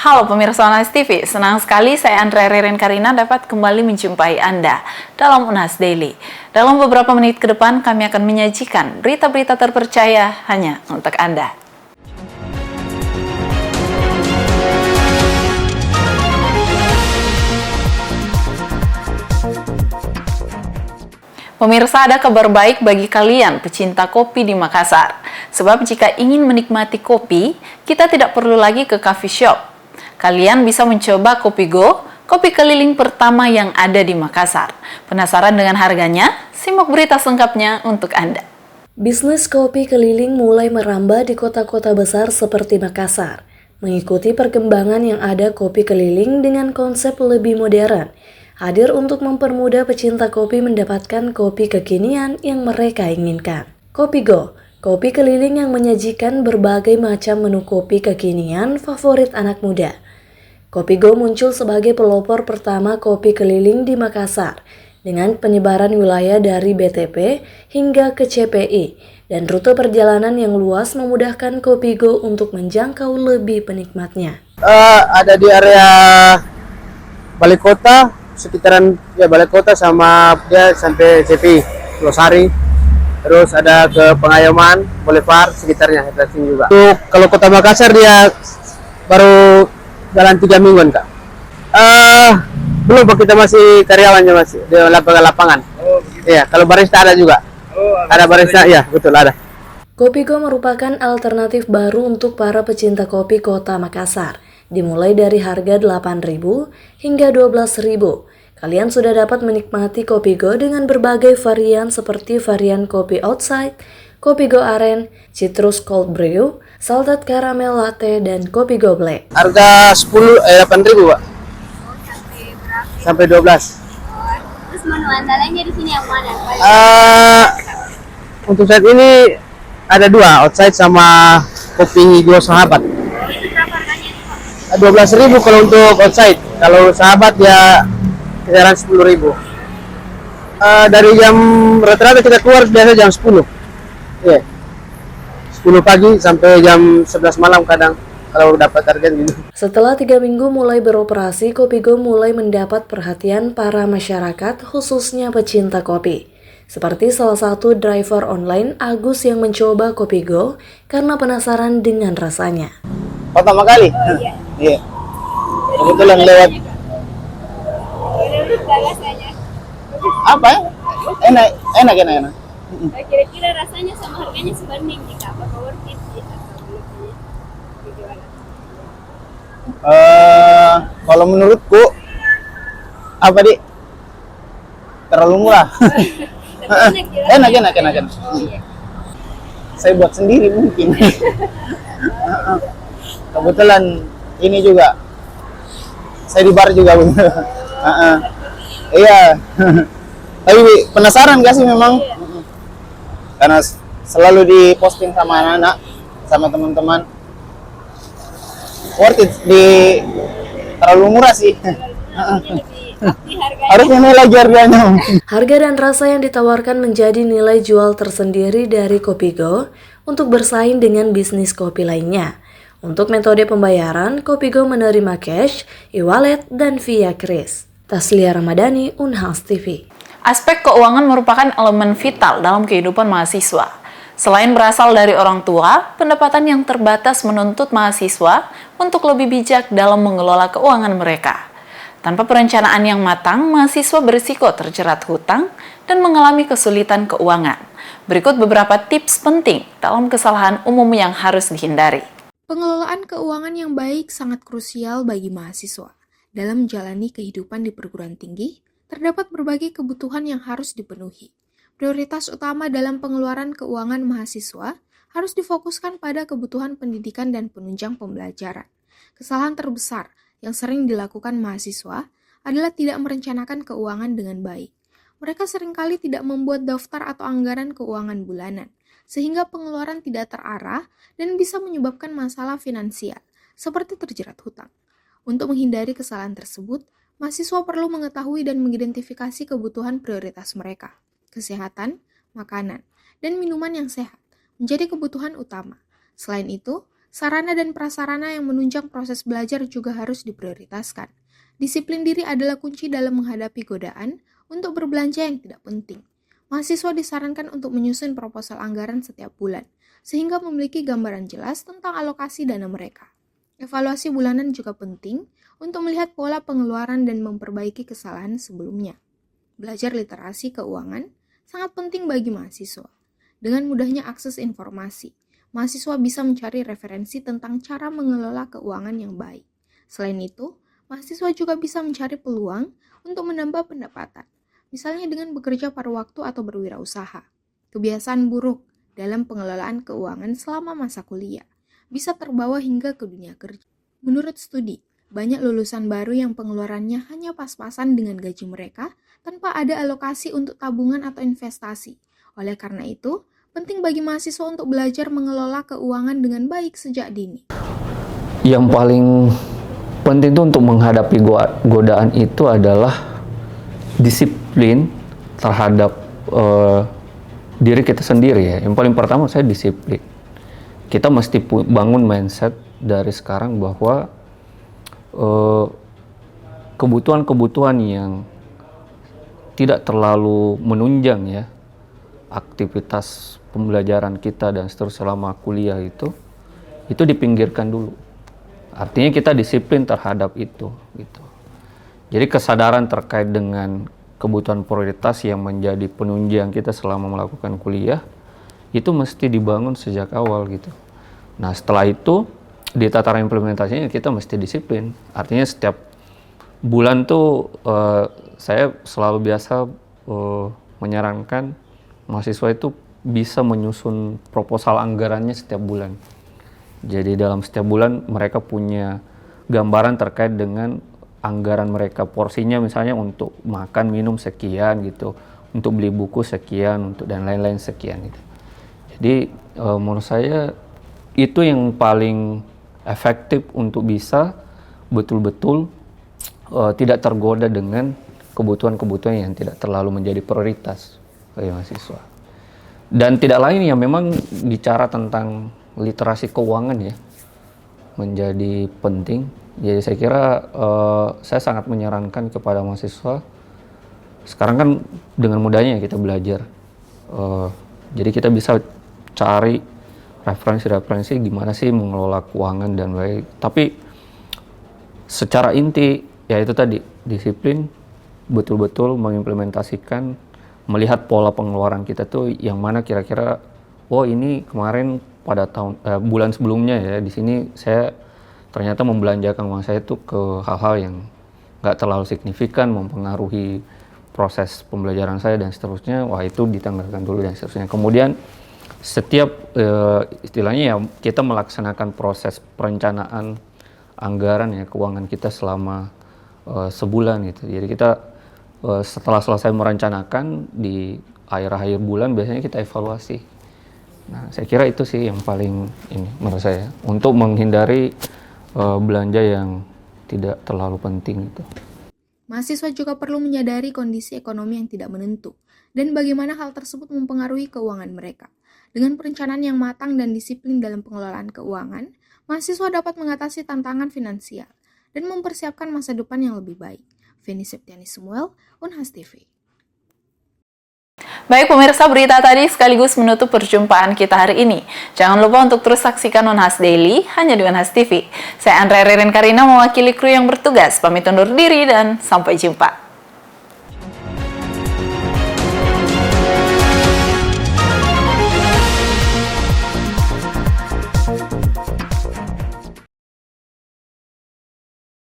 Halo pemirsa Unas TV, senang sekali saya Andrea Reren Karina dapat kembali menjumpai Anda dalam Unas Daily. Dalam beberapa menit ke depan kami akan menyajikan berita-berita terpercaya hanya untuk Anda. Pemirsa, ada kabar baik bagi kalian pecinta kopi di Makassar. Sebab jika ingin menikmati kopi, kita tidak perlu lagi ke coffee shop. Kalian bisa mencoba Kopi Go, kopi keliling pertama yang ada di Makassar. Penasaran dengan harganya? Simak berita selengkapnya untuk Anda. Bisnis kopi keliling mulai merambah di kota-kota besar seperti Makassar. Mengikuti perkembangan yang ada, kopi keliling dengan konsep lebih modern hadir untuk mempermudah pecinta kopi mendapatkan kopi kekinian yang mereka inginkan. Kopi Go, kopi keliling yang menyajikan berbagai macam menu kopi kekinian favorit anak muda. Kopi Go muncul sebagai pelopor pertama kopi keliling di Makassar dengan penyebaran wilayah dari BTP hingga ke CPI dan rute perjalanan yang luas memudahkan Kopi Go untuk menjangkau lebih penikmatnya. Ada di area Balai Kota, sekitaran ya Balai Kota sama dia sampai CPI, Losari. Terus ada ke Pengayoman, Boulevard sekitarnya, Hetrating juga. Untuk kalau Kota Makassar dia baru jalan 3 mingguan, Kak. Belum, Pak, kita masih karyawannya, masih di lapangan. Oh, iya, kalau barista ada juga. Ada barista, ya betul ada. Kopi Go merupakan alternatif baru untuk para pecinta kopi Kota Makassar. Dimulai dari harga 8.000 hingga 12.000. Kalian sudah dapat menikmati Kopi Go dengan berbagai varian seperti varian kopi outside, Kopi Go Aren, Citrus Cold Brew, Salted Caramel Latte, dan Kopi Go Black. Harga 8.000, Pak. Sampai 12. Terus menu andalannya di sini yang mana? Untuk saat ini ada 2, outside sama Kopi Go Sahabat. Itu berapa harganya nih, Pak? 12.000 kalau untuk outside. Kalau Sahabat ya kisaran 10.000. Dari jam rata-rata kita keluar biasa jam 10. Iya. 10 pagi sampai jam 11 malam kadang kalau dapat target gitu. Setelah 3 minggu mulai beroperasi, Kopi Go mulai mendapat perhatian para masyarakat, khususnya pecinta kopi. Seperti salah satu driver online Agus yang mencoba Kopi Go karena penasaran dengan rasanya. Pertama kali? Iya. Iya. Kebetulan lewat. Rasanya. Apa ya? Enak. Kira-kira rasanya sama harganya sebanding jika apa worth it atau belum? Bagaimana? Kalau menurutku apa terlalu murah. Enak. Iya. Saya buat sendiri mungkin. Kebetulan ini juga saya di bar juga. Iya. Tapi penasaran gak sih memang? Karena selalu diposting sama anak-anak, sama teman-teman. Worth it, terlalu murah sih. Harusnya nilai lagi harganya. Harga dan rasa yang ditawarkan menjadi nilai jual tersendiri dari Kopi Go untuk bersaing dengan bisnis kopi lainnya. Untuk metode pembayaran, Kopi Go menerima cash, e-wallet, dan via kris. Taslia Ramadhani, Unhas TV. Aspek keuangan merupakan elemen vital dalam kehidupan mahasiswa. Selain berasal dari orang tua, pendapatan yang terbatas menuntut mahasiswa untuk lebih bijak dalam mengelola keuangan mereka. Tanpa perencanaan yang matang, mahasiswa berisiko terjerat hutang dan mengalami kesulitan keuangan. Berikut beberapa tips penting dalam kesalahan umum yang harus dihindari. Pengelolaan keuangan yang baik sangat krusial bagi mahasiswa. Dalam menjalani kehidupan di perguruan tinggi, terdapat berbagai kebutuhan yang harus dipenuhi. Prioritas utama dalam pengeluaran keuangan mahasiswa harus difokuskan pada kebutuhan pendidikan dan penunjang pembelajaran. Kesalahan terbesar yang sering dilakukan mahasiswa adalah tidak merencanakan keuangan dengan baik. Mereka seringkali tidak membuat daftar atau anggaran keuangan bulanan, sehingga pengeluaran tidak terarah dan bisa menyebabkan masalah finansial, seperti terjerat hutang. Untuk menghindari kesalahan tersebut, mahasiswa perlu mengetahui dan mengidentifikasi kebutuhan prioritas mereka. Kesehatan, makanan, dan minuman yang sehat menjadi kebutuhan utama. Selain itu, Sarana dan prasarana yang menunjang proses belajar juga harus diprioritaskan. Disiplin diri adalah kunci dalam menghadapi godaan untuk berbelanja yang tidak penting. Mahasiswa disarankan untuk menyusun proposal anggaran setiap bulan, sehingga memiliki gambaran jelas tentang alokasi dana mereka. Evaluasi bulanan juga penting untuk melihat pola pengeluaran dan memperbaiki kesalahan sebelumnya. Belajar literasi keuangan sangat penting bagi mahasiswa. Dengan mudahnya akses informasi, mahasiswa bisa mencari referensi tentang cara mengelola keuangan yang baik. Selain itu, mahasiswa juga bisa mencari peluang untuk menambah pendapatan, misalnya dengan bekerja paruh waktu atau berwirausaha. Kebiasaan buruk dalam pengelolaan keuangan selama masa kuliah bisa terbawa hingga ke dunia kerja. Menurut studi, banyak lulusan baru yang pengeluarannya hanya pas-pasan dengan gaji mereka tanpa ada alokasi untuk tabungan atau investasi. Oleh karena itu, penting bagi mahasiswa untuk belajar mengelola keuangan dengan baik sejak dini. Yang paling penting itu untuk menghadapi godaan itu adalah disiplin terhadap diri kita sendiri ya. Yang paling pertama saya disiplin. Kita mesti bangun mindset dari sekarang bahwa kebutuhan-kebutuhan yang tidak terlalu menunjang ya aktivitas pembelajaran kita dan seterusnya selama kuliah itu dipinggirkan dulu. Artinya kita disiplin terhadap itu gitu. Jadi kesadaran terkait dengan kebutuhan prioritas yang menjadi penunjang kita selama melakukan kuliah itu mesti dibangun sejak awal gitu. Nah setelah itu di tataran implementasinya kita mesti disiplin. Artinya setiap bulan tuh saya selalu biasa menyarankan mahasiswa itu bisa menyusun proposal anggarannya setiap bulan. Jadi dalam setiap bulan mereka punya gambaran terkait dengan anggaran mereka, porsinya misalnya untuk makan minum sekian gitu, untuk beli buku sekian, untuk dan lain-lain sekian gitu. Jadi menurut saya itu yang paling efektif untuk bisa betul-betul tidak tergoda dengan kebutuhan-kebutuhan yang tidak terlalu menjadi prioritas bagi mahasiswa. Dan tidak lain yang memang bicara tentang literasi keuangan ya menjadi penting. Jadi saya kira saya sangat menyarankan kepada mahasiswa sekarang kan dengan mudahnya kita belajar. Jadi kita bisa cari referensi-referensi gimana sih mengelola keuangan dan baik. Tapi secara inti ya itu tadi disiplin, betul-betul mengimplementasikan, melihat pola pengeluaran kita tuh yang mana kira-kira oh ini kemarin pada bulan sebelumnya ya di sini saya ternyata membelanjakan uang saya tuh ke hal-hal yang nggak terlalu signifikan mempengaruhi proses pembelajaran saya dan seterusnya. Wah itu ditanggalkan dulu dan seterusnya. Kemudian setiap istilahnya ya kita melaksanakan proses perencanaan anggaran ya keuangan kita selama sebulan gitu. Jadi kita setelah selesai merencanakan di akhir-akhir bulan biasanya kita evaluasi. Nah, saya kira itu sih yang paling ini menurut saya untuk menghindari belanja yang tidak terlalu penting itu. Mahasiswa juga perlu menyadari kondisi ekonomi yang tidak menentu dan bagaimana hal tersebut mempengaruhi keuangan mereka. Dengan perencanaan yang matang dan disiplin dalam pengelolaan keuangan, mahasiswa dapat mengatasi tantangan finansial dan mempersiapkan masa depan yang lebih baik. Feni Septiani Samuel, Unhas TV. Baik pemirsa, berita tadi sekaligus menutup perjumpaan kita hari ini. Jangan lupa untuk terus saksikan Unhas Daily hanya di Unhas TV. Saya Andrea Ririn Karina mewakili kru yang bertugas. Pamit undur diri dan sampai jumpa.